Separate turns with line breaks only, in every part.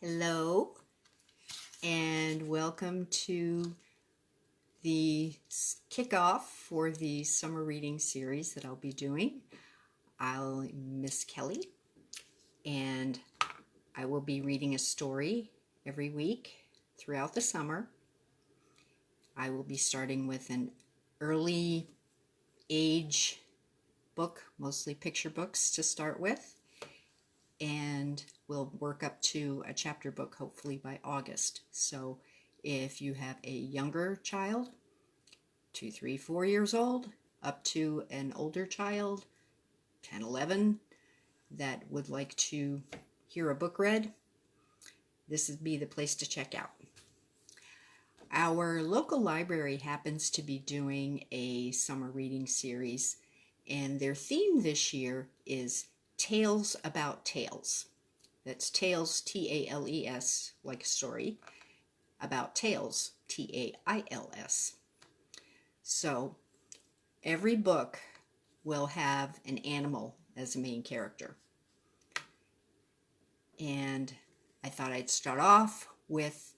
Hello and welcome to the kickoff for the summer reading series that I'll be doing. I'm Miss Kelly and I will be reading a story every week throughout the summer. I will be starting with an early age book, mostly picture books to start with, and we'll work up to a chapter book hopefully by August. So if you have a younger child, 2, 3, 4 years old, up to an older child, 10, 11, that would like to hear a book read, this would be the place to check out. Our local library happens to be doing a summer reading series, and their theme this year is Tales About Tales. That's tales, T-A-L-E-S, like a story, about tales, T-A-I-L-S. So every book will have an animal as a main character. And I thought I'd start off with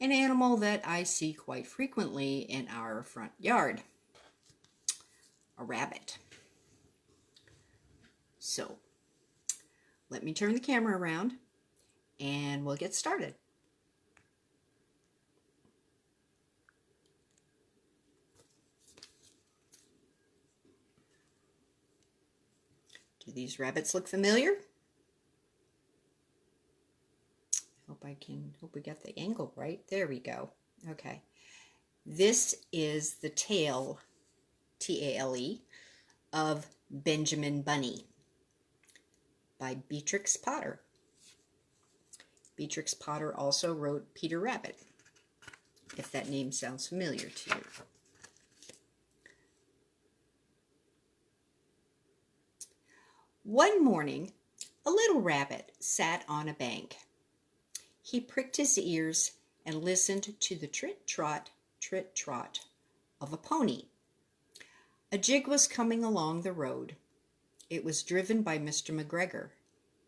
an animal that I see quite frequently in our front yard, a rabbit. So let me turn the camera around and we'll get started. Do these rabbits look familiar? Hope we got the angle right. There we go. Okay. This is the tale, T-A-L-E, of Benjamin Bunny by Beatrix Potter. Beatrix Potter also wrote Peter Rabbit, if that name sounds familiar to you. One morning, a little rabbit sat on a bank. He pricked his ears and listened to the trit-trot of a pony. A jig was coming along the road. It was driven by Mr. McGregor,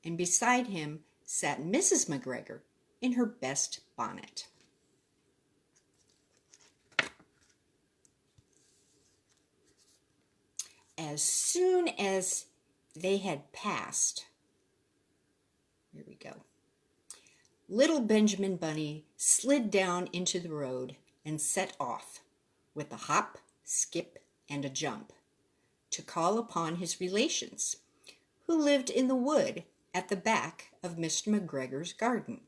and beside him sat Mrs. McGregor in her best bonnet. As soon as they had passed, here we go, little Benjamin Bunny slid down into the road and set off with a hop, skip, and a jump to call upon his relations, who lived in the wood at the back of Mr. McGregor's garden.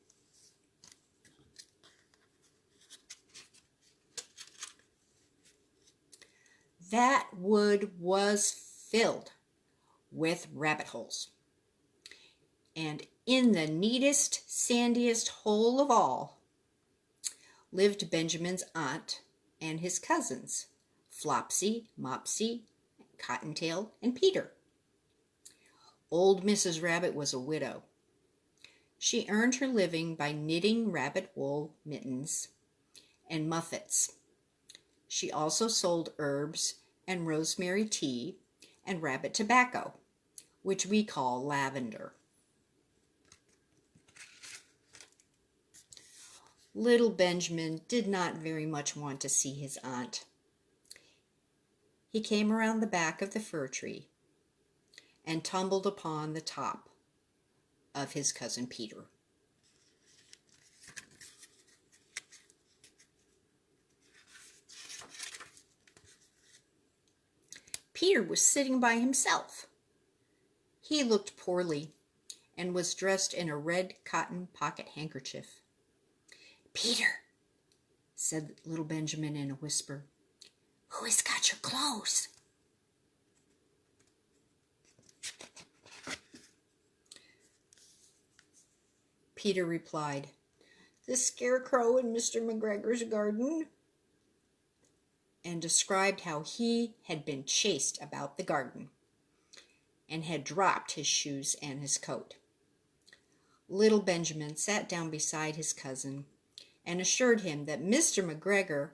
That wood was filled with rabbit holes, and in the neatest, sandiest hole of all lived Benjamin's aunt and his cousins, Flopsy, Mopsy, Cottontail, and Peter. Old Mrs. Rabbit was a widow. She earned her living by knitting rabbit wool mittens and muffets. She also sold herbs and rosemary tea and rabbit tobacco, which we call lavender. Little Benjamin did not very much want to see his aunt. He came around the back of the fir tree and tumbled upon the top of his cousin Peter. Peter was sitting by himself. He looked poorly and was dressed in a red cotton pocket handkerchief. "Peter," said little Benjamin in a whisper, "who has got your clothes?" Peter replied, "The scarecrow in Mr. McGregor's garden," and described how he had been chased about the garden and had dropped his shoes and his coat. Little Benjamin sat down beside his cousin and assured him that Mr. McGregor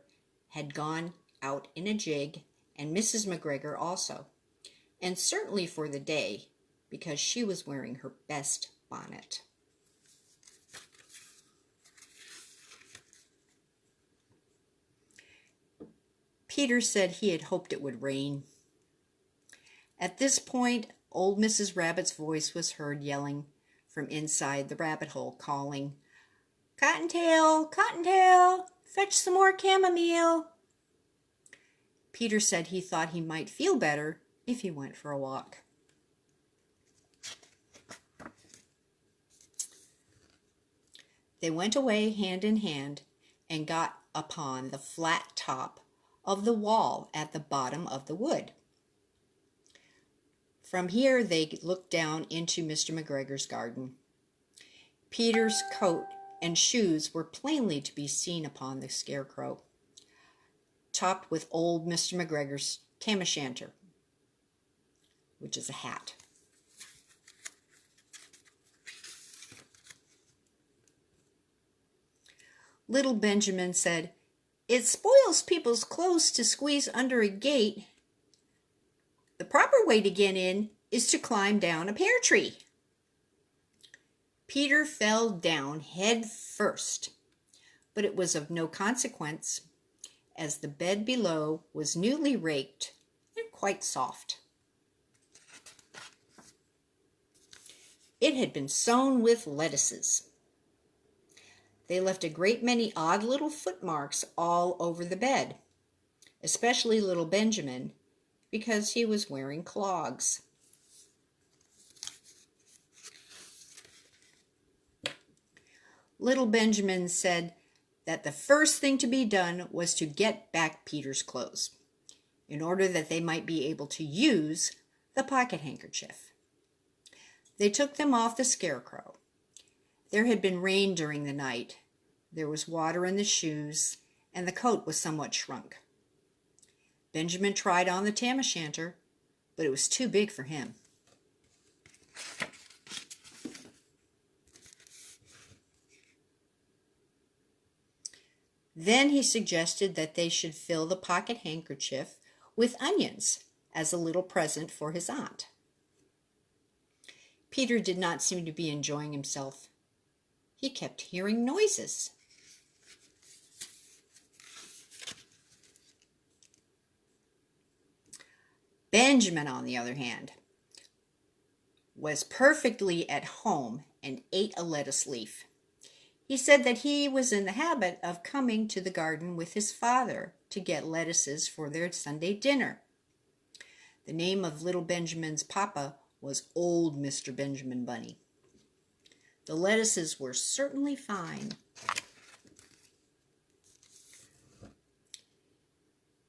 had gone out in a jig, and Mrs. McGregor also, and certainly for the day, because she was wearing her best bonnet. Peter said he had hoped it would rain. At this point, old Mrs. Rabbit's voice was heard yelling from inside the rabbit hole, calling, "Cottontail, Cottontail, fetch some more chamomile." Peter said he thought he might feel better if he went for a walk. They went away hand in hand and got upon the flat top of the wall at the bottom of the wood. From here they looked down into Mr. McGregor's garden. Peter's coat and shoes were plainly to be seen upon the scarecrow, topped with old Mr. McGregor's tam o' shanter, which is a hat. Little Benjamin said, "It spoils people's clothes to squeeze under a gate. The proper way to get in is to climb down a pear tree." Peter fell down head first, but it was of no consequence, as the bed below was newly raked and quite soft. It had been sown with lettuces. They left a great many odd little footmarks all over the bed, especially little Benjamin, because he was wearing clogs. Little Benjamin said that the first thing to be done was to get back Peter's clothes, in order that they might be able to use the pocket handkerchief. They took them off the scarecrow. There had been rain during the night. There was water in the shoes, and the coat was somewhat shrunk. Benjamin tried on the tam o' shanter, but it was too big for him. Then he suggested that they should fill the pocket handkerchief with onions as a little present for his aunt. Peter did not seem to be enjoying himself. He kept hearing noises. Benjamin, on the other hand, was perfectly at home and ate a lettuce leaf. He said that he was in the habit of coming to the garden with his father to get lettuces for their Sunday dinner. The name of little Benjamin's papa was Old Mr. Benjamin Bunny. The lettuces were certainly fine.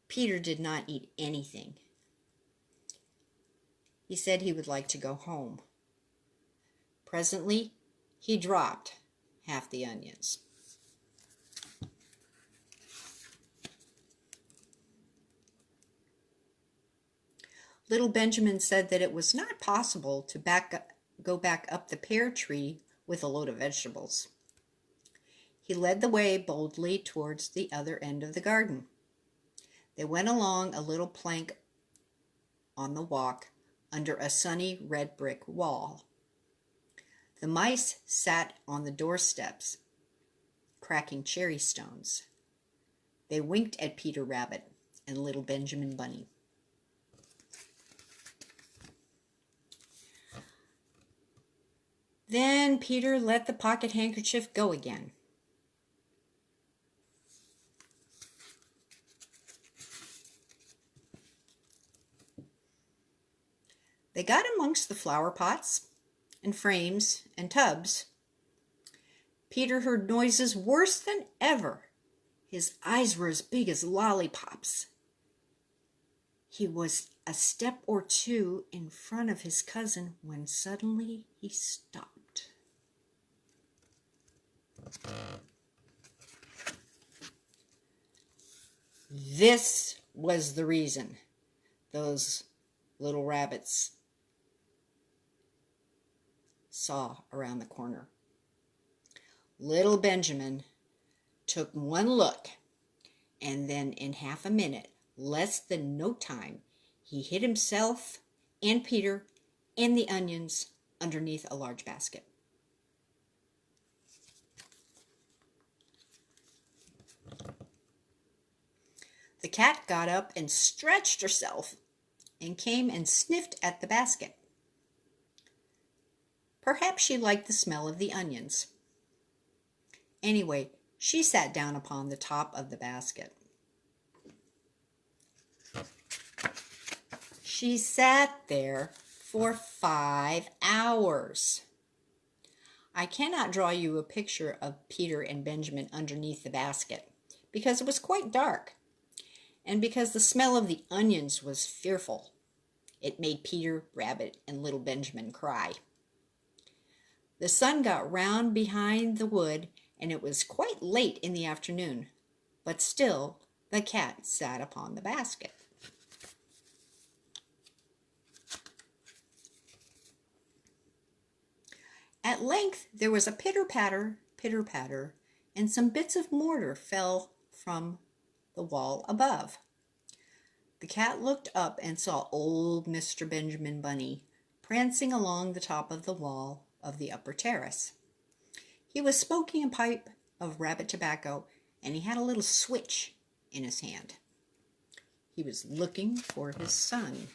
Peter did not eat anything. He said he would like to go home. Presently, he dropped half the onions. Little Benjamin said that it was not possible to go back up the pear tree with a load of vegetables. He led the way boldly towards the other end of the garden. They went along a little plank on the walk under a sunny red brick wall. The mice sat on the doorsteps, cracking cherry stones. They winked at Peter Rabbit and little Benjamin Bunny. Then Peter let the pocket handkerchief go again. They got amongst the flower pots and frames and tubs. Peter heard noises worse than ever. His eyes were as big as lollipops. He was a step or two in front of his cousin when suddenly he stopped. This was the reason those little rabbits saw around the corner. Little Benjamin took one look, and then in half a minute, less than no time, he hid himself and Peter and the onions underneath a large basket. The The cat got up and stretched herself and came and sniffed at the basket. Perhaps she liked the smell of the onions. Anyway, she sat down upon the top of the basket. She sat there for 5 hours. I cannot draw you a picture of Peter and Benjamin underneath the basket because it was quite dark, and because the smell of the onions was fearful. It made Peter Rabbit and little Benjamin cry. The sun got round behind the wood, and it was quite late in the afternoon, but still the cat sat upon the basket. At length there was a pitter-patter, pitter-patter, and some bits of mortar fell from the wall above. The cat looked up and saw old Mr. Benjamin Bunny prancing along the top of the wall of the upper terrace. He was smoking a pipe of rabbit tobacco, and he had a little switch in his hand. He was looking for his son.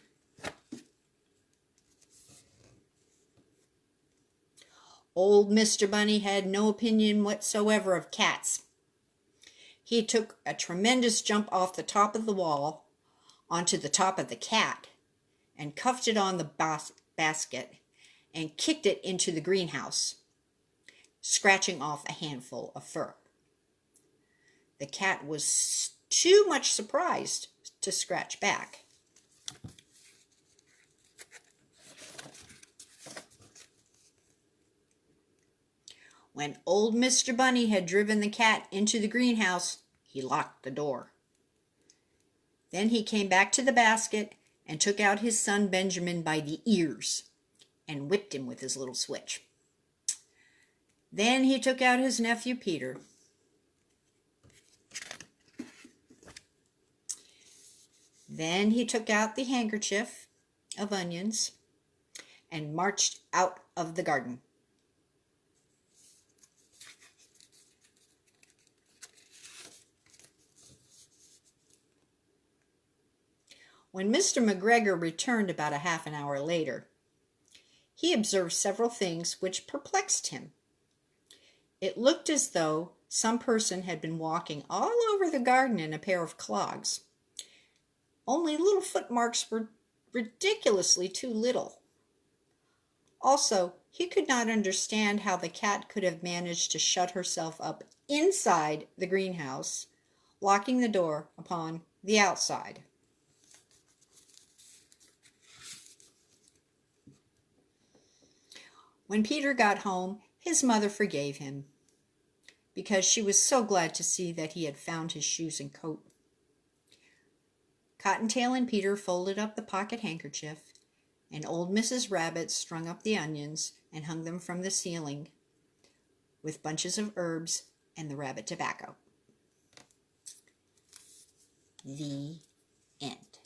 Old Mr. Bunny had no opinion whatsoever of cats. He took a tremendous jump off the top of the wall onto the top of the cat and cuffed it on the basket and kicked it into the greenhouse, scratching off a handful of fur. The cat was too much surprised to scratch back. When old Mr. Bunny had driven the cat into the greenhouse, he locked the door. Then he came back to the basket and took out his son Benjamin by the ears and whipped him with his little switch. Then he took out his nephew Peter. Then he took out the handkerchief of onions and marched out of the garden. When Mr. McGregor returned about a half an hour later, he observed several things which perplexed him. It looked as though some person had been walking all over the garden in a pair of clogs. Only little footmarks were ridiculously too little. Also, he could not understand how the cat could have managed to shut herself up inside the greenhouse, locking the door upon the outside. When Peter got home, his mother forgave him, because she was so glad to see that he had found his shoes and coat. Cottontail and Peter folded up the pocket handkerchief, and old Mrs. Rabbit strung up the onions and hung them from the ceiling with bunches of herbs and the rabbit tobacco. The end.